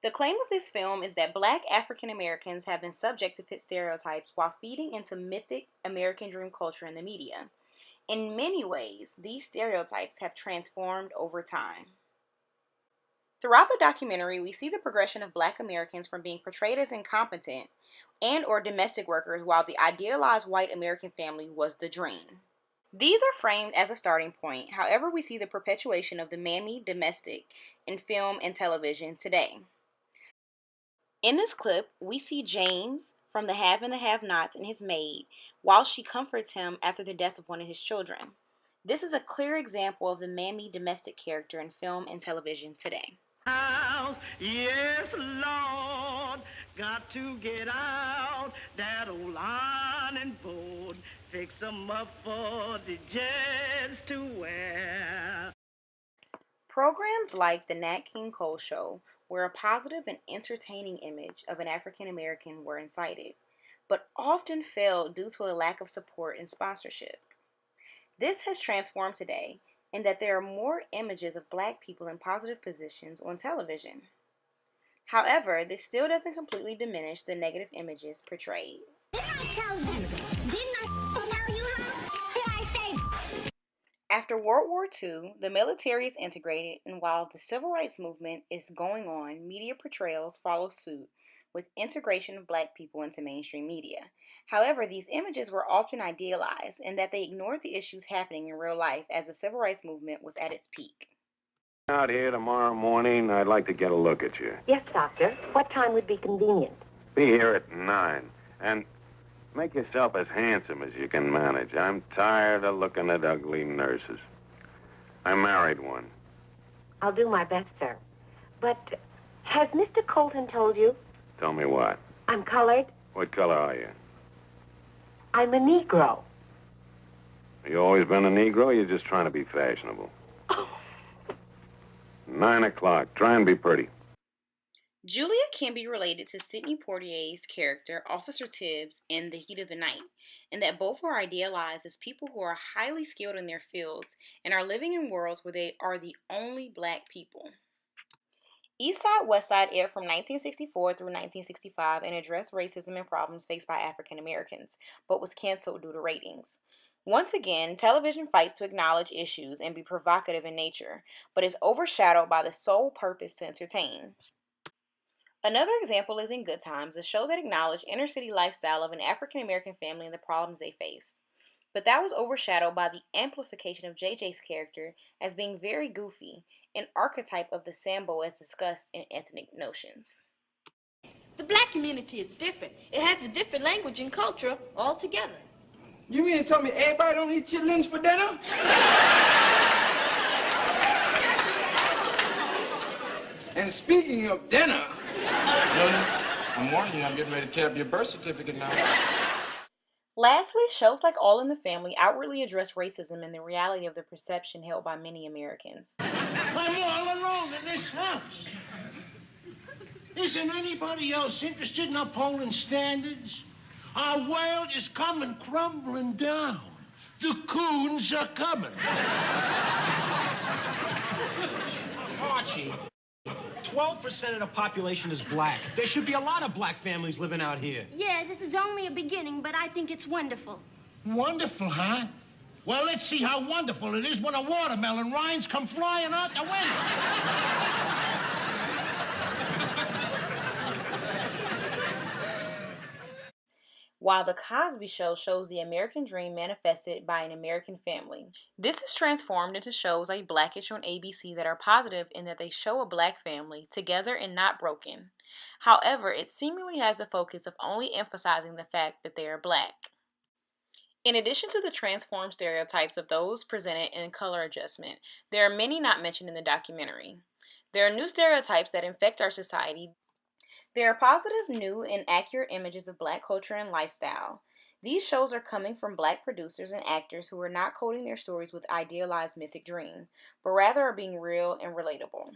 The claim of this film is that black African Americans have been subject to pit stereotypes while feeding into mythic American dream culture in the media. In many ways, these stereotypes have transformed over time. Throughout the documentary, we see the progression of black Americans from being portrayed as incompetent and or domestic workers while the idealized white American family was the dream. These are framed as a starting point. However, we see the perpetuation of the mammy domestic in film and television today. In this clip, we see James from The Have and the Have-Nots and his maid while she comforts him after the death of one of his children. This is a clear example of the mammy domestic character in film and television today. House, yes, Lord, got to get out that old ironing board, fix 'em up for the jets to wear. Programs like The Nat King Cole Show, where a positive and entertaining image of an African American were incited, but often failed due to a lack of support and sponsorship. This has transformed today in that there are more images of black people in positive positions on television. However, this still doesn't completely diminish the negative images portrayed. Didn't I tell you? Didn't I tell you, huh? Did I say? After World War II, the military is integrated, and while the civil rights movement is going on, media portrayals follow suit with integration of black people into mainstream media. However, these images were often idealized in that they ignored the issues happening in real life as the civil rights movement was at its peak. Out here tomorrow morning, I'd like to get a look at you. Yes, doctor. What time would be convenient? Be here at 9. And make yourself as handsome as you can manage. I'm tired of looking at ugly nurses. I married one. I'll do my best, sir. But has Mr. Colton told you? Tell me what? I'm colored. What color are you? I'm a Negro. You always been a Negro, or you're just trying to be fashionable? 9 o'clock. Try and be pretty. Julia can be related to Sidney Poitier's character, Officer Tibbs, in The Heat of the Night, in that both are idealized as people who are highly skilled in their fields and are living in worlds where they are the only black people. East Side, West Side aired from 1964 through 1965 and addressed racism and problems faced by African Americans, but was canceled due to ratings. Once again, television fights to acknowledge issues and be provocative in nature, but is overshadowed by the sole purpose to entertain. Another example is In Good Times, a show that acknowledged inner-city lifestyle of an African American family and the problems they face. But that was overshadowed by the amplification of JJ's character as being very goofy, an archetype of the Sambo as discussed in Ethnic Notions. The black community is different. It has a different language and culture altogether. You mean to tell me everybody don't eat chitlins for dinner? And speaking of dinner... Lily, I'm warning you, I'm getting ready to tear up your birth certificate now. Lastly, shows like All in the Family outwardly address racism and the reality of the perception held by many Americans. I'm all alone in this house. Isn't anybody else interested in upholding standards? Our world is coming crumbling down. The coons are coming. Archie, 12% of the population is black. There should be a lot of black families living out here. Yeah, this is only a beginning, but I think it's wonderful. Wonderful, huh? Well, let's see how wonderful it is when a watermelon rinds come flying out the window. While The Cosby Show shows the American dream manifested by an American family. This is transformed into shows like Blackish on ABC that are positive in that they show a black family together and not broken. However, it seemingly has the focus of only emphasizing the fact that they are black. In addition to the transformed stereotypes of those presented in Color Adjustment, there are many not mentioned in the documentary. There are new stereotypes that infect our society. There are positive, new, and accurate images of black culture and lifestyle. These shows are coming from black producers and actors who are not coding their stories with idealized mythic dream, but rather are being real and relatable.